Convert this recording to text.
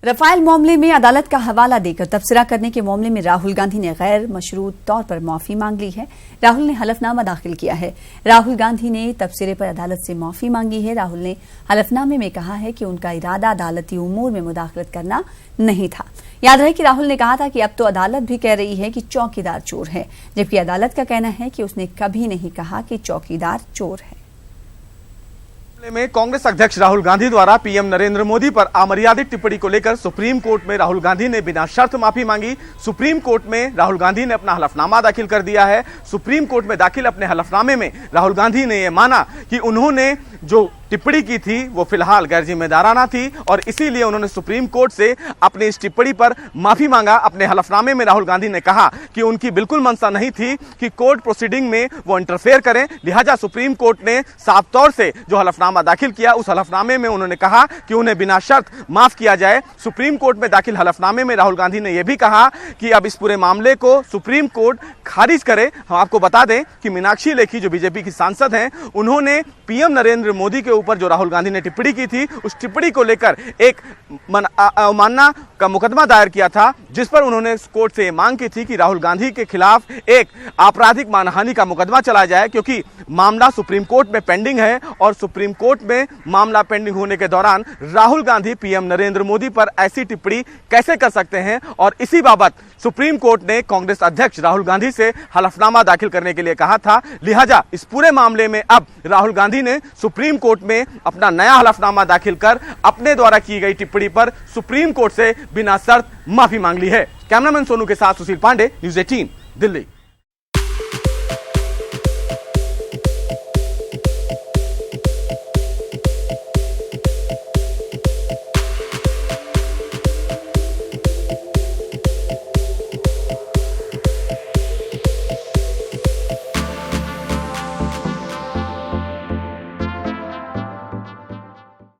Rafale मामले में अदालत का हवाला देकर तबसरा करने के मामले में राहुल गांधी ने गैर मशरूत तौर पर माफी मांग ली है। राहुल ने हलफनामा दाखिल किया है। राहुल गांधी ने तबसरे पर अदालत से माफी मांगी है। राहुल ने हलफनामे में कहा है कि उनका इरादा अदालती उमूर में मुदाखलत करना नहीं था। याद रहे कि राहुल ने कहा था कि अब तो अदालत भी कह रही है कि चौकीदार चोर है, जबकि अदालत का कहना है कि उसने कभी नहीं कहा कि चौकीदार चोर है। में कांग्रेस अध्यक्ष राहुल गांधी द्वारा पीएम नरेंद्र मोदी पर अमर्यादित टिप्पणी को लेकर सुप्रीम कोर्ट में राहुल गांधी ने बिना शर्त माफी मांगी। सुप्रीम कोर्ट में राहुल गांधी ने अपना हलफनामा दाखिल कर दिया है। सुप्रीम कोर्ट में दाखिल अपने हलफनामे में राहुल गांधी ने यह माना कि उन्होंने जो टिप्पणी की थी वो फिलहाल गैर जिम्मेदाराना थी और इसीलिए उन्होंने सुप्रीम कोर्ट से अपनी इस टिप्पणी पर माफी मांगा। अपने हलफनामे में राहुल गांधी ने कहा कि उनकी बिल्कुल मंशा नहीं थी कि कोर्ट प्रोसीडिंग में वो इंटरफेयर करें, लिहाजा सुप्रीम कोर्ट ने साफ तौर से जो हलफनामा दाखिल किया उस हलफनामे में उन्होंने कहा कि उन्हें बिना शर्त माफ किया जाए। सुप्रीम कोर्ट में दाखिल हलफनामे में राहुल गांधी ने यह भी कहा कि अब इस पूरे मामले को सुप्रीम कोर्ट खारिज करे। हम आपको बता दें कि मीनाक्षी लेखी जो बीजेपी की सांसद हैं, उन्होंने पीएम नरेंद्र मोदी के ऊपर जो राहुल गांधी ने टिप्पणी की थी उस टिप्पणी को लेकर एक अवमानना का मुकदमा दायर किया था, जिस पर उन्होंने कोर्ट से मांग की थी कि राहुल गांधी के खिलाफ एक आपराधिक मानहानि का मुकदमा चलाया जाए, क्योंकि मामला सुप्रीम कोर्ट में पेंडिंग है और सुप्रीम कोर्ट में मामला पेंडिंग होने के दौरान राहुल गांधी पीएम नरेंद्र मोदी पर ऐसी टिप्पणी कैसे कर सकते हैं। और इसी बाबत सुप्रीम कोर्ट ने कांग्रेस अध्यक्ष राहुल गांधी से हलफनामा दाखिल करने के लिए कहा था। लिहाजा इस पूरे मामले में अब राहुल गांधी ने सुप्रीम कोर्ट में अपना नया हलफनामा दाखिल कर अपने द्वारा की गई टिप्पणी पर सुप्रीम कोर्ट से बिना शर्त माफी मांग ली है। कैमरामैन सोनू के साथ सुशील पांडे, न्यूज़ 18 दिल्ली।